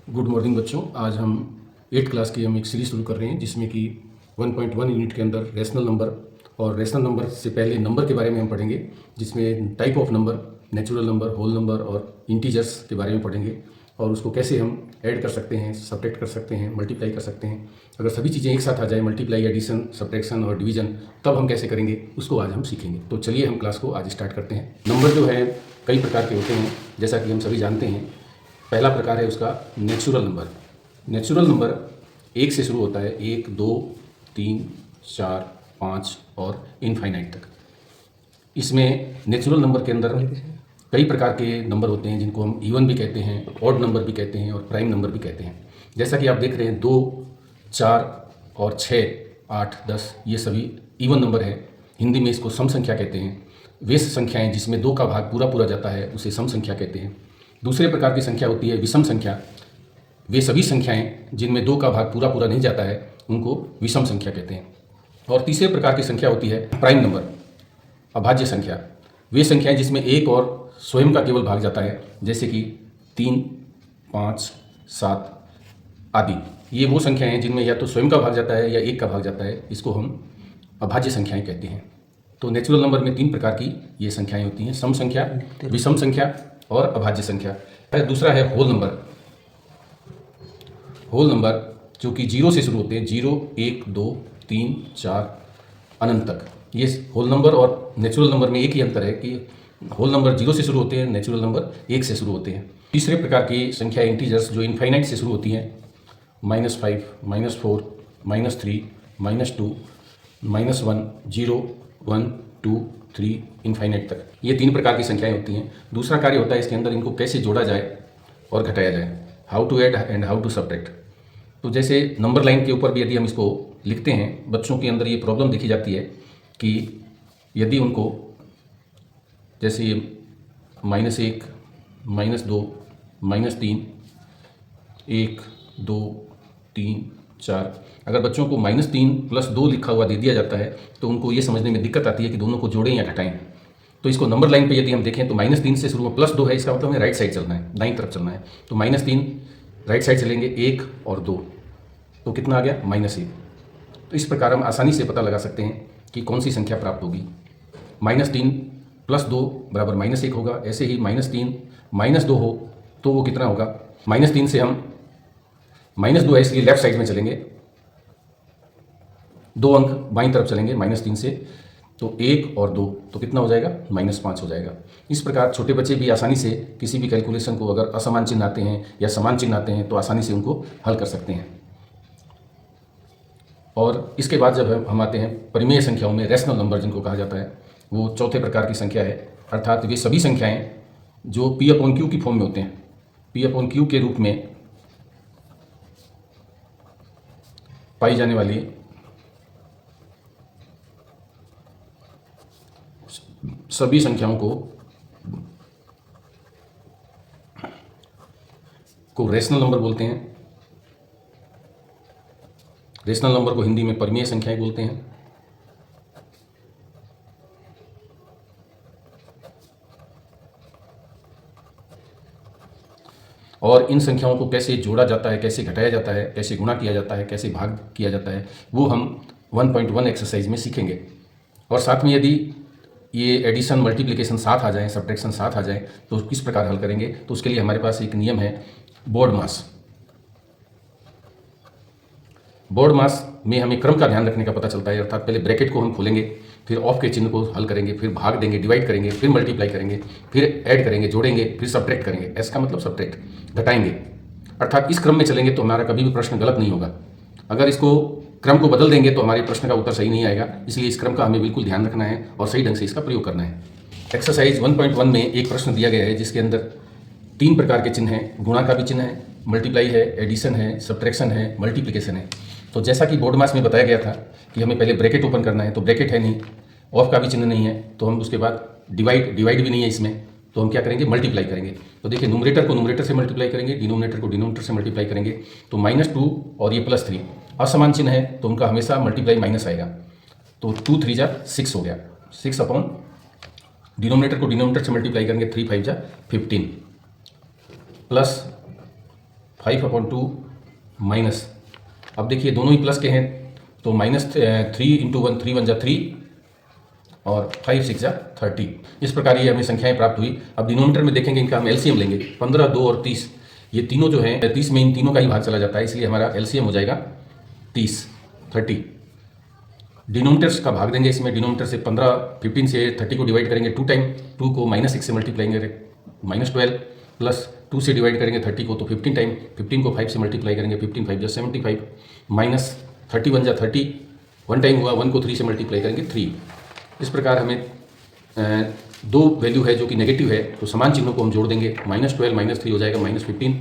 Good morning बच्चों। आज हम 8th क्लास की एक सीरीज शुरू कर रहे हैं जिसमें कि 1.1 यूनिट के अंदर रेशनल नंबर और रेशनल नंबर से पहले नंबर के बारे में हम पढ़ेंगे, जिसमें type of number, natural number, whole number और इंटीजर्स के बारे में पढ़ेंगे और उसको कैसे हम ऐड कर सकते हैं, सब्ट्रैक्ट कर सकते हैं, मल्टीप्लाई कर सकते हैं। अगर सभी चीज़ें एक साथ आ जाए, मल्टीप्लाई, एडिशन, सब्ट्रैक्शन और डिवीजन, तब हम कैसे करेंगे उसको आज हम सीखेंगे। तो चलिए हम क्लास को आज स्टार्ट करते हैं। नंबर जो है कई प्रकार के होते हैं, जैसा कि हम सभी जानते हैं। पहला प्रकार है उसका नेचुरल नंबर। नेचुरल नंबर 1 से शुरू होता है, 1, 2, 3, 4, 5 और इनफाइनाइट तक। इसमें नेचुरल नंबर के अंदर कई प्रकार के नंबर होते हैं जिनको हम इवन भी कहते हैं, ऑड नंबर भी कहते हैं और प्राइम नंबर भी कहते हैं। जैसा कि आप देख रहे हैं 2, 4 और 6, 8, 10 ये सभी इवन नंबर है। हिंदी में इसको सम संख्या कहते हैं। वे संख्याएं जिसमें 2 का भाग पूरा पूरा जाता है उसे सम संख्या कहते हैं। दूसरे प्रकार की संख्या होती है विषम संख्या। वे सभी संख्याएं जिनमें 2 का भाग पूरा पूरा नहीं जाता है उनको विषम संख्या कहते हैं। और तीसरे प्रकार की संख्या होती है प्राइम नंबर, अभाज्य संख्या। वे संख्याएं जिसमें 1 और स्वयं का केवल भाग जाता है, जैसे कि 3, 5, 7 आदि। ये वो संख्याएं हैं जिनमें या तो स्वयं का भाग जाता है या 1 का भाग जाता है। इसको हम अभाज्य संख्याएं कहते हैं। तो नेचुरल नंबर में 3 प्रकार की ये संख्याएं होती हैं, सम संख्या, विषम संख्या और अभाज्य संख्या। दूसरा है होल नंबर। होल नंबर जो कि 0 से शुरू होते हैं, 0, 1, 2, 3, 4 अनंत तक। ये होल नंबर और नेचुरल नंबर में एक ही अंतर है कि होल नंबर 0 से शुरू होते हैं, नेचुरल नंबर 1 से शुरू होते हैं। तीसरे प्रकार की संख्या इंटीजर्स जो इनफाइनाइट से शुरू होती हैं, -5, -4, -3, -2, -1, 0, 1, 2, 3 इनफाइनाइट तक। ये 3 प्रकार की संख्याएं होती हैं। दूसरा कार्य होता है इसके अंदर इनको कैसे जोड़ा जाए और घटाया जाए, how to add and how to subtract. तो जैसे नंबर लाइन के ऊपर भी यदि हम इसको लिखते हैं, बच्चों के अंदर ये प्रॉब्लम देखी जाती है कि यदि उनको जैसे -1, -2, -3, 1, 2, 3, 4, अगर बच्चों को -3 + 2 लिखा हुआ दे दिया जाता है तो उनको ये समझने में दिक्कत आती है कि दोनों को जोड़ें या घटाएं। तो इसको नंबर लाइन पे यदि हम देखें तो -3 से शुरू में +2 है, इसका मतलब हमें राइट साइड चलना है, दाईं तरफ चलना है। तो -3 राइट साइड चलेंगे, 1 और 2, तो कितना आ गया, -1। तो इस प्रकार हम आसानी से पता लगा सकते हैं कि कौन सी संख्या प्राप्त होगी। -3 + 2 बराबर -1 होगा। ऐसे ही -3 -2 हो तो वो कितना होगा, -3 से हम -2 है इसलिए लेफ्ट साइड में चलेंगे, 2 अंक बाईं तरफ चलेंगे -3 से, तो 1 और 2 तो कितना हो जाएगा, -5 हो जाएगा। इस प्रकार छोटे बच्चे भी आसानी से किसी भी कैलकुलेशन को अगर असमान चिन्ह आते हैं या समान चिन्ह आते हैं तो आसानी से उनको हल कर सकते हैं। और इसके बाद जब हम आते हैं परिमेय संख्याओं में, रैशनल नंबर जिनको कहा जाता है, वो चौथे प्रकार की संख्या है। अर्थात वे सभी संख्याएं जो P/Q की फॉर्म में होते हैं, P/Q के रूप में पाई जाने वाली सभी संख्याओं को रैशनल नंबर बोलते हैं। रैशनल नंबर को हिंदी में परिमेय संख्याएं बोलते हैं। और इन संख्याओं को कैसे जोड़ा जाता है, कैसे घटाया जाता है, कैसे गुणा किया जाता है, कैसे भाग किया जाता है, वो हम 1.1 एक्सरसाइज में सीखेंगे। और साथ में यदि ये एडिशन, मल्टीप्लिकेशन साथ आ जाए, सब्ट्रैक्शन साथ आ जाए तो किस प्रकार हल करेंगे, तो उसके लिए हमारे पास एक नियम है, बोर्ड मास। बोर्ड मास में हमें क्रम का ध्यान रखने का पता चलता है। अर्थात पहले ब्रैकेट को हम खोलेंगे, फिर ऑफ के चिन्ह को हल करेंगे, फिर भाग देंगे, डिवाइड करेंगे, फिर मल्टीप्लाई करेंगे, फिर ऐड करेंगे, जोड़ेंगे, फिर सब्ट्रैक्ट करेंगे। एस का मतलब सब्ट्रैक्ट, घटाएंगे। अर्थात इस क्रम में चलेंगे तो हमारा कभी भी प्रश्न गलत नहीं होगा। अगर इसको क्रम को बदल देंगे तो हमारे प्रश्न का उत्तर सही नहीं आएगा। इसलिए इस क्रम का हमें बिल्कुल ध्यान रखना है और सही ढंग से इसका प्रयोग करना है। एक्सरसाइज 1.1 में एक प्रश्न दिया गया है जिसके अंदर 3 प्रकार के चिन्ह हैं। गुणा का भी चिन्ह है, मल्टीप्लाई है, एडिशन है, सब्ट्रैक्शन है, मल्टीप्लिकेशन है। तो जैसा कि बोर्ड मास में बताया गया था कि हमें पहले ब्रैकेट ओपन करना है, तो ब्रैकेट है नहीं, ऑफ का भी चिन्ह नहीं है, तो हम उसके बाद डिवाइड भी नहीं है इसमें, तो हम क्या करेंगे, मल्टीप्लाई करेंगे। तो देखिए, न्यूमरेटर को न्यूमरेटर से मल्टीप्लाई करेंगे, डिनोमिनेटर को डिनोमिनेटर से मल्टीप्लाई करेंगे। तो -2 और ये +3 असमान चिन्ह है तो उनका हमेशा मल्टीप्लाई माइनस आएगा। तो 2 3 जा 6 हो गया, 6 अपॉन डिनोमिनेटर को डिनोमिनेटर से मल्टीप्लाई करेंगे, 3 5 जा 15 प्लस 5/2 माइनस, अब देखिए दोनों ही प्लस के हैं तो -3 × 1 3 × 1 = 3 और 5 × 6 = 30। इस प्रकार ये हमें संख्याएं प्राप्त हुई। अब डिनोमिनेटर में देखेंगे इनका हम एलसीएम लेंगे। 15, 2 और 30, ये तीनों जो हैं 30 में इन तीनों का ही भाग चला जाता है, इसलिए हमारा एलसीएम हो जाएगा 30। डिनोमिनेटर्स का भाग देंगे इसमें। डिनोमिनेटर से 15 से 30 को डिवाइड करेंगे 2 टाइम, 2 को -6 से मल्टीप्लाई करेंगे -12, प्लस 2 से डिवाइड करेंगे 30 को तो 15 टाइम, 15 को 5 से मल्टीप्लाई करेंगे 15 5 = 75, माइनस 31 = 30, 1 टाइम हुआ, 1 को 3 से मल्टीप्लाई करेंगे 3। इस प्रकार हमें दो वैल्यू है जो कि नेगेटिव है, तो समान चिन्हों को हम जोड़ देंगे। -12 - 3 हो जाएगा -15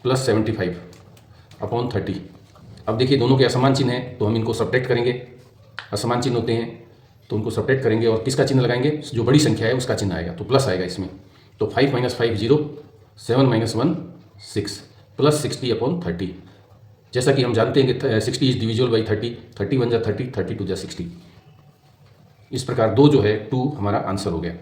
+ 75/30। अब देखिए दोनों के असमान चिन्ह हैं तो हम इनको सब्ट्रैक्ट करेंगे। असमान चिन्ह होते हैं तो उनको सब्ट्रैक्ट करेंगे और किसका चिन्ह लगाएंगे, जो बड़ी संख्या है उसका चिन्ह आएगा, तो प्लस आएगा इसमें। तो 5 - 5 0, 7 - 1 6, प्लस 60/30। जैसा कि हम जानते हैं कि 60 इज डिविजिबल बाई 30, 30 1 = 30, 30 2 = 60। इस प्रकार 2 जो है 2 हमारा आंसर हो गया।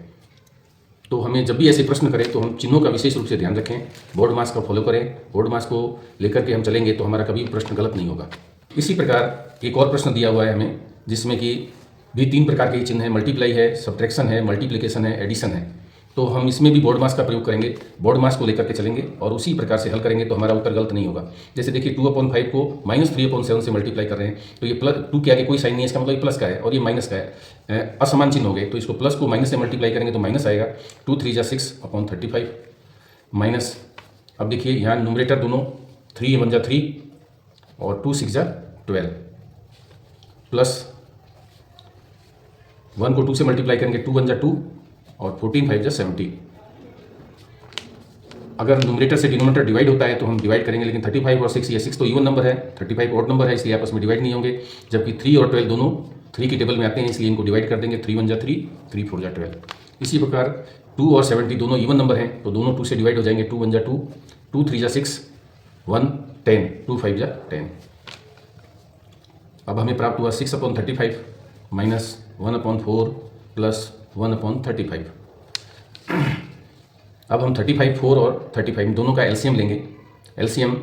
तो हमें जब भी ऐसे प्रश्न करें तो हम चिन्हों का विशेष रूप से ध्यान रखें, बोर्ड मास का फॉलो करें। बोर्ड मास को लेकर के हम चलेंगे तो हमारा कभी प्रश्न गलत नहीं होगा। इसी प्रकार एक और प्रश्न दिया हुआ है हमें, जिसमें कि भी 3 प्रकार के चिन्ह हैं, मल्टीप्लाई है, सब्ट्रैक्शन है, मल्टीप्लिकेशन है, एडिशन है। तो हम इसमें भी बोर्ड मास का प्रयोग करेंगे, बोर्ड मास को लेकर के चलेंगे और उसी प्रकार से हल करेंगे तो हमारा उत्तर गलत नहीं होगा। जैसे देखिए 2/5 को -3/7 से मल्टीप्लाई कर रहे हैं तो ये प्लस 2 के आगे कोई साइन नहीं है, इसका मतलब ये प्लस का है और ये माइनस का है। असमान चिन्ह हो गए तो इसको प्लस को माइनस से मल्टीप्लाई करेंगे तो माइनस आएगा। 2 3 = 6/35 माइनस, अब देखिए यहाँ न्यूमरेटर दोनों 3 1 = 3 और 2 6 = 12, प्लस 1 को 2 से मल्टीप्लाई करेंगे 2 1 = 2 और 14 5 = 70। अगर न्यूमरेटर से डिनोमिनेटर डिवाइड होता है तो हम डिवाइड करेंगे, लेकिन 35 और 6, ये 6 तो इवन नंबर है, 35 ऑड नंबर है, इसलिए आपस में डिवाइड नहीं होंगे। जबकि 3 और 12 दोनों 3 की टेबल में आते हैं, इसलिए इनको डिवाइड कर देंगे। 3 1 = 3, 3 4 = 12। इसी प्रकार 2 और 70 दोनों इवन नंबर हैं तो दोनों 2 से डिवाइड हो जाएंगे। 2 1 = 2, 2 3 = 6, 1 10, 2 5 = 10। अब हमें प्राप्त हुआ 6/35 माइनस 1/4 प्लस 1/35। अब हम 35, 4 और 35 दोनों का एलसीएम लेंगे। एलसीएम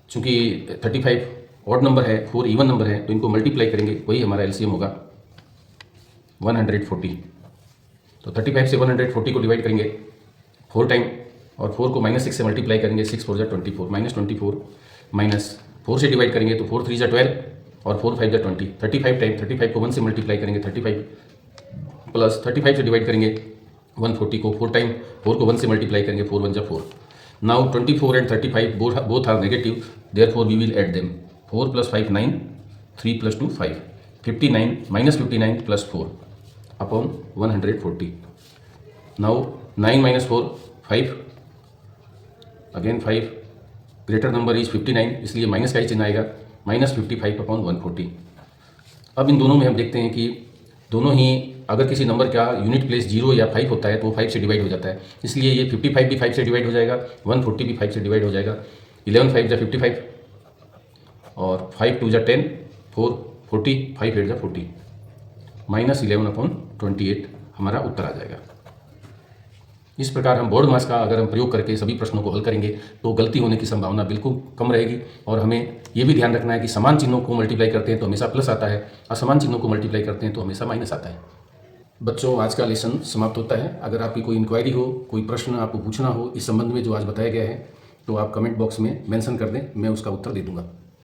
चूँकि 35 ऑड नंबर है, 4 इवन नंबर है, तो इनको मल्टीप्लाई करेंगे, वही हमारा एलसीएम होगा 140। तो 35 से 140 को डिवाइड करेंगे 4 टाइम और 4 को -6 से मल्टीप्लाई करेंगे, 6 4 = 24, -24 माइनस 4 से डिवाइड करेंगे तो 4 3 = 12 और 4 5 = 20। 35 टाइम 35 को 1 से मल्टीप्लाई करेंगे 35, प्लस 35 से डिवाइड करेंगे 140 को 4 टाइम, 4 को 1 से मल्टीप्लाई करेंगे 4 1 = 4। Now 24 and 35 both are negative, therefore we will add them. 4 + 5 9, 3 + 2 5, 59 -59 + 4/140। Now 9 - 4 5, again 5, greater number is 59, इसलिए माइनस का ही चिन्ह आएगा, -55/140। अब इन दोनों में हम देखते हैं कि दोनों ही अगर किसी नंबर का यूनिट प्लेस 0 या 5 होता है तो वो 5 से डिवाइड हो जाता है, इसलिए ये 55 भी 5 से डिवाइड हो जाएगा, 140 भी 5 से डिवाइड हो जाएगा। 11 5 = 55 और 5 2 = 10, 4 40, 5 8 = 40, -11/28 हमारा उत्तर आ जाएगा। इस प्रकार हम बोर्ड मास का अगर हम प्रयोग करके सभी प्रश्नों को हल करेंगे तो गलती होने की संभावना बिल्कुल कम रहेगी। और हमें ये भी ध्यान रखना है कि समान चिन्हों को मल्टीप्लाई करते हैं तो हमेशा प्लस आता है, असमान चिन्हों को मल्टीप्लाई करते हैं तो हमेशा माइनस आता है। बच्चों, आज का लेसन समाप्त होता है। अगर आपकी कोई इंक्वायरी हो, कोई प्रश्न आपको पूछना हो इस संबंध में जो आज बताया गया है, तो आप कमेंट बॉक्स में मेंशन कर दें, मैं उसका उत्तर दे दूंगा।